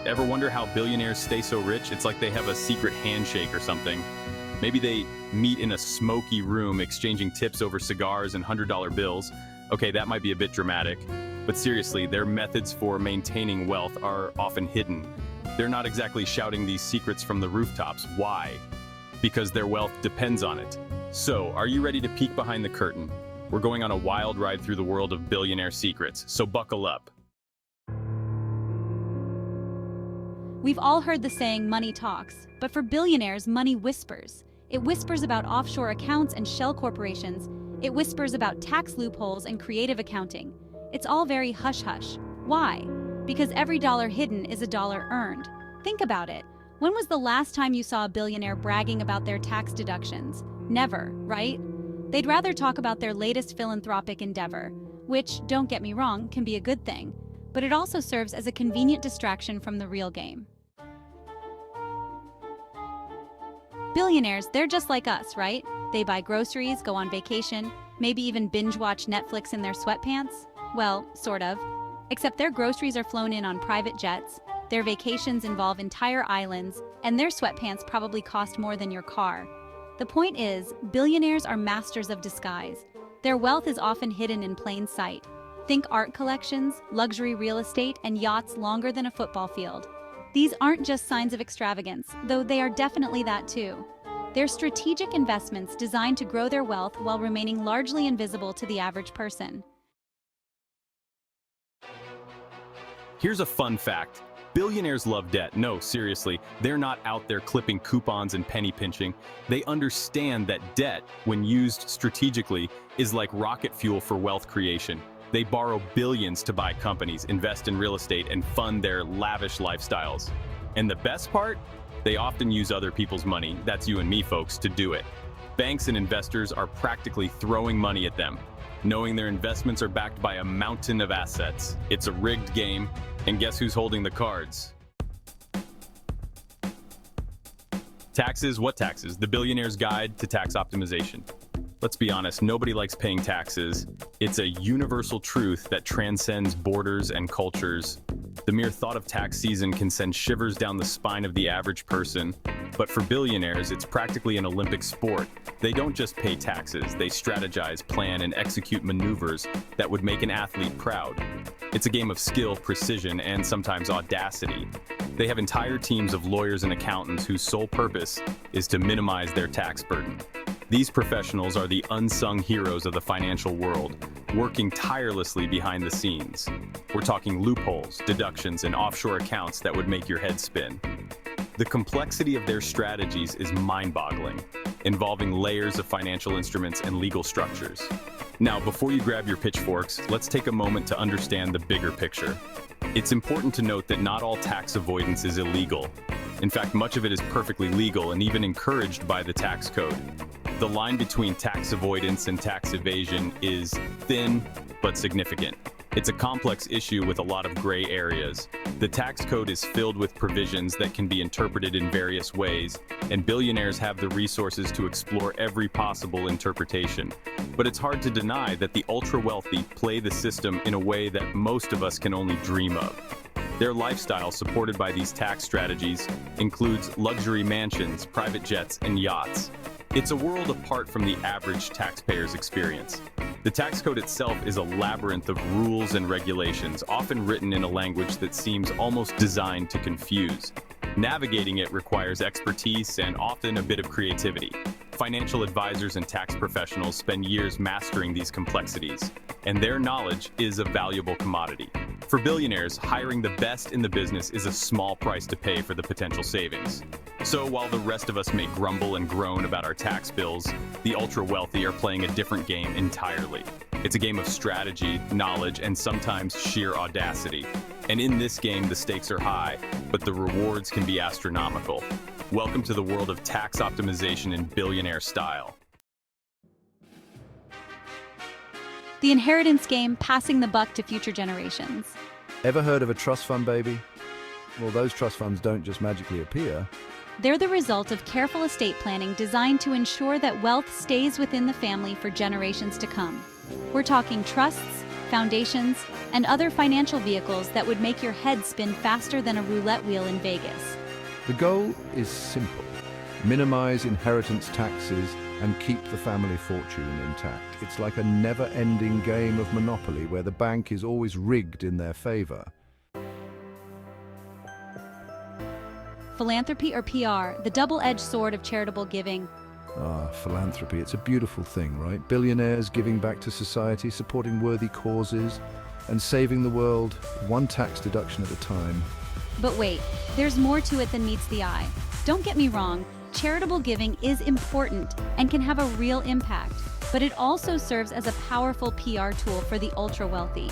Ever wonder how billionaires stay so rich? It's like they have a secret handshake or something. Maybe they meet in a smoky room exchanging tips over cigars and $100 bills. Okay, that might be a bit dramatic. But seriously, their methods for maintaining wealth are often hidden. They're not exactly shouting these secrets from the rooftops. Why? Because their wealth depends on it. So, are you ready to peek behind the curtain? We're going on a wild ride through the world of billionaire secrets, so buckle up. We've all heard the saying, money talks, but for billionaires, money whispers. It whispers about offshore accounts and shell corporations. It whispers about tax loopholes and creative accounting. It's all very hush-hush. Why? Because every dollar hidden is a dollar earned. Think about it. When was the last time you saw a billionaire bragging about their tax deductions? Never, right? They'd rather talk about their latest philanthropic endeavor, which, don't get me wrong, can be a good thing, but it also serves as a convenient distraction from the real game. Billionaires, they're just like us, right? They buy groceries, go on vacation, maybe even binge-watch Netflix in their sweatpants. Well, sort of. Except their groceries are flown in on private jets, their vacations involve entire islands, and their sweatpants probably cost more than your car. The point is, billionaires are masters of disguise. Their wealth is often hidden in plain sight. Think art collections, luxury real estate, and yachts longer than a football field. These aren't just signs of extravagance, though they are definitely that too. They're strategic investments designed to grow their wealth while remaining largely invisible to the average person. Here's a fun fact. Billionaires love debt. No, seriously, they're not out there clipping coupons and penny pinching. They understand that debt, when used strategically, is like rocket fuel for wealth creation. They borrow billions to buy companies, invest in real estate, and fund their lavish lifestyles. And the best part? They often use other people's money, that's you and me folks, to do it. Banks and investors are practically throwing money at them, knowing their investments are backed by a mountain of assets. It's a rigged game, and guess who's holding the cards? Taxes? What taxes? The Billionaire's Guide to Tax Optimization. Let's be honest, nobody likes paying taxes. It's a universal truth that transcends borders and cultures. The mere thought of tax season can send shivers down the spine of the average person. But for billionaires, it's practically an Olympic sport. They don't just pay taxes, they strategize, plan, and execute maneuvers that would make an athlete proud. It's a game of skill, precision, and sometimes audacity. They have entire teams of lawyers and accountants whose sole purpose is to minimize their tax burden. These professionals are the unsung heroes of the financial world, working tirelessly behind the scenes. We're talking loopholes, deductions, and offshore accounts that would make your head spin. The complexity of their strategies is mind-boggling, involving layers of financial instruments and legal structures. Now, before you grab your pitchforks, let's take a moment to understand the bigger picture. It's important to note that not all tax avoidance is illegal. In fact, much of it is perfectly legal and even encouraged by the tax code. The line between tax avoidance and tax evasion is thin but significant. It's a complex issue with a lot of gray areas. The tax code is filled with provisions that can be interpreted in various ways, and billionaires have the resources to explore every possible interpretation. But it's hard to deny that the ultra-wealthy play the system in a way that most of us can only dream of. Their lifestyle, supported by these tax strategies, includes luxury mansions, private jets, and yachts. It's a world apart from the average taxpayer's experience. The tax code itself is a labyrinth of rules and regulations, often written in a language that seems almost designed to confuse. Navigating it requires expertise and often a bit of creativity. Financial advisors and tax professionals spend years mastering these complexities, and their knowledge is a valuable commodity. For billionaires, hiring the best in the business is a small price to pay for the potential savings. So while the rest of us may grumble and groan about our tax bills, the ultra-wealthy are playing a different game entirely. It's a game of strategy, knowledge, and sometimes sheer audacity. And in this game, the stakes are high, but the rewards can be astronomical. Welcome to the world of tax optimization in billionaire style. The inheritance game, passing the buck to future generations. Ever heard of a trust fund, baby? Well, those trust funds don't just magically appear. They're the result of careful estate planning designed to ensure that wealth stays within the family for generations to come. We're talking trusts, foundations, and other financial vehicles that would make your head spin faster than a roulette wheel in Vegas. The goal is simple. Minimize inheritance taxes and keep the family fortune intact. It's like a never-ending game of Monopoly where the bank is always rigged in their favor. Philanthropy or PR, the double-edged sword of charitable giving. Philanthropy, it's a beautiful thing, right? Billionaires giving back to society, supporting worthy causes, and saving the world one tax deduction at a time. But wait, there's more to it than meets the eye. Don't get me wrong, charitable giving is important and can have a real impact, but it also serves as a powerful PR tool for the ultra-wealthy.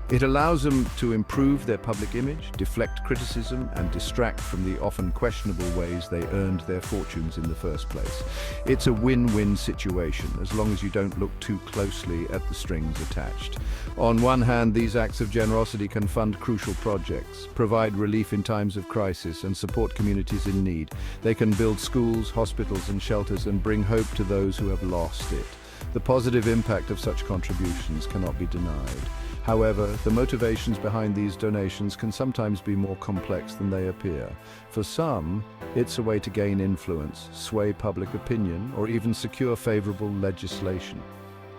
It allows them to improve their public image, deflect criticism, and distract from the often questionable ways they earned their fortunes in the first place. It's a win-win situation, as long as you don't look too closely at the strings attached. On one hand, these acts of generosity can fund crucial projects, provide relief in times of crisis, and support communities in need. They can build schools, hospitals, and shelters and bring hope to those who have lost it. The positive impact of such contributions cannot be denied. However, the motivations behind these donations can sometimes be more complex than they appear. For some, it's a way to gain influence, sway public opinion, or even secure favorable legislation.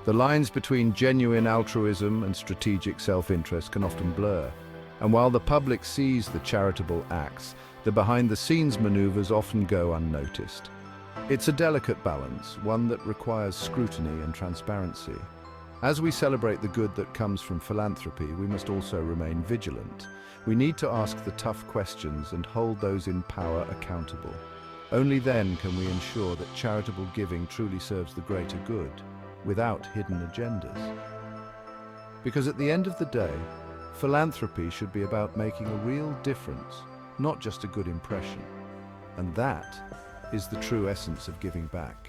The lines between genuine altruism and strategic self-interest can often blur. And while the public sees the charitable acts, the behind-the-scenes maneuvers often go unnoticed. It's a delicate balance, one that requires scrutiny and transparency. As we celebrate the good that comes from philanthropy, we must also remain vigilant. We need to ask the tough questions and hold those in power accountable. Only then can we ensure that charitable giving truly serves the greater good, without hidden agendas. Because at the end of the day, philanthropy should be about making a real difference, not just a good impression. And that is the true essence of giving back.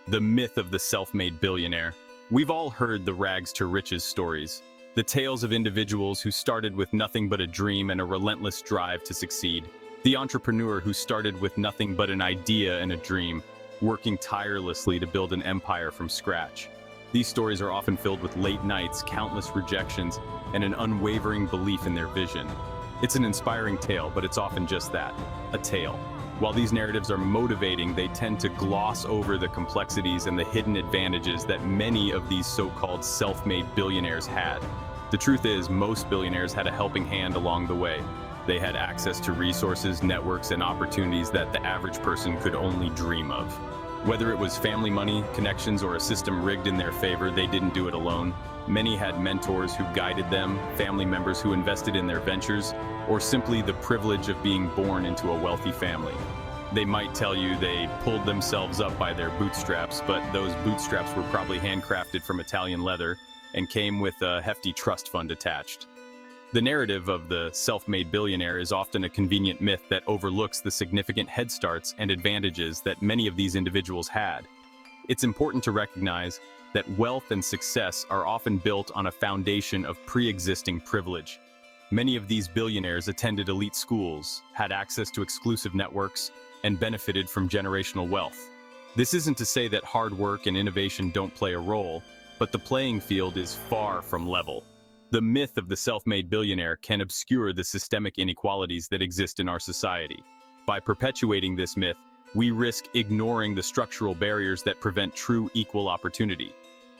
The myth of the self-made billionaire. We've all heard the rags to riches stories. The tales of individuals who started with nothing but a dream and a relentless drive to succeed. The entrepreneur who started with nothing but an idea and a dream, working tirelessly to build an empire from scratch. These stories are often filled with late nights, countless rejections, and an unwavering belief in their vision. It's an inspiring tale, but it's often just that, a tale. While these narratives are motivating, they tend to gloss over the complexities and the hidden advantages that many of these so-called self-made billionaires had. The truth is, most billionaires had a helping hand along the way. They had access to resources, networks, and opportunities that the average person could only dream of. Whether it was family money, connections, or a system rigged in their favor, they didn't do it alone. Many had mentors who guided them, family members who invested in their ventures, or simply the privilege of being born into a wealthy family. They might tell you they pulled themselves up by their bootstraps, but those bootstraps were probably handcrafted from Italian leather and came with a hefty trust fund attached. The narrative of the self-made billionaire is often a convenient myth that overlooks the significant head starts and advantages that many of these individuals had. It's important to recognize that wealth and success are often built on a foundation of pre-existing privilege. Many of these billionaires attended elite schools, had access to exclusive networks, and benefited from generational wealth. This isn't to say that hard work and innovation don't play a role, but the playing field is far from level. The myth of the self-made billionaire can obscure the systemic inequalities that exist in our society. By perpetuating this myth, we risk ignoring the structural barriers that prevent true equal opportunity.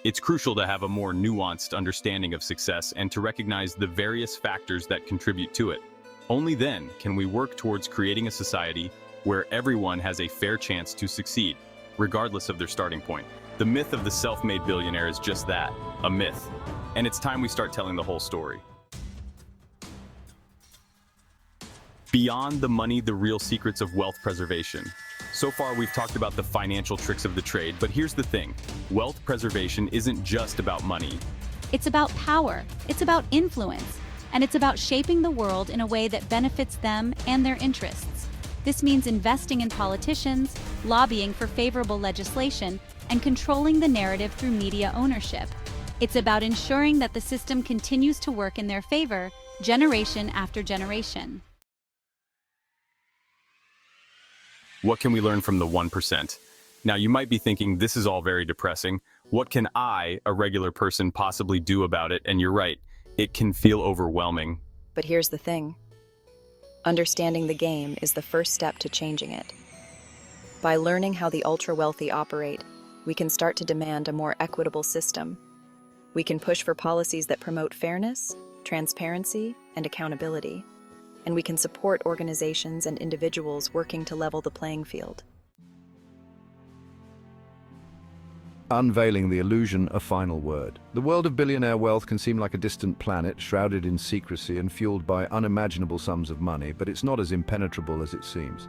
It's crucial to have a more nuanced understanding of success and to recognize the various factors that contribute to it. Only then can we work towards creating a society where everyone has a fair chance to succeed, regardless of their starting point. The myth of the self-made billionaire is just that, a myth. And it's time we start telling the whole story. Beyond the money, the real secrets of wealth preservation. So far, we've talked about the financial tricks of the trade, but here's the thing. Wealth preservation isn't just about money. It's about power, it's about influence, and it's about shaping the world in a way that benefits them and their interests. This means investing in politicians, lobbying for favorable legislation, and controlling the narrative through media ownership. It's about ensuring that the system continues to work in their favor, generation after generation. What can we learn from the 1%? Now, you might be thinking this is all very depressing. What can I, a regular person, possibly do about it? And you're right, it can feel overwhelming. But here's the thing. Understanding the game is the first step to changing it. By learning how the ultra-wealthy operate, we can start to demand a more equitable system. We can push for policies that promote fairness, transparency, and accountability. And we can support organizations and individuals working to level the playing field. Unveiling the illusion, a final word. The world of billionaire wealth can seem like a distant planet, shrouded in secrecy and fueled by unimaginable sums of money, but it's not as impenetrable as it seems.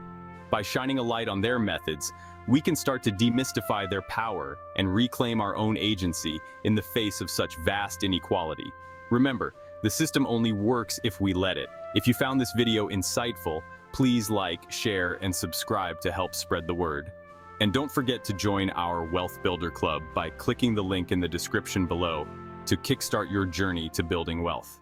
By shining a light on their methods, we can start to demystify their power and reclaim our own agency in the face of such vast inequality. Remember, the system only works if we let it. If you found this video insightful, please like, share, and subscribe to help spread the word. And don't forget to join our Wealth Builder Club by clicking the link in the description below to kickstart your journey to building wealth.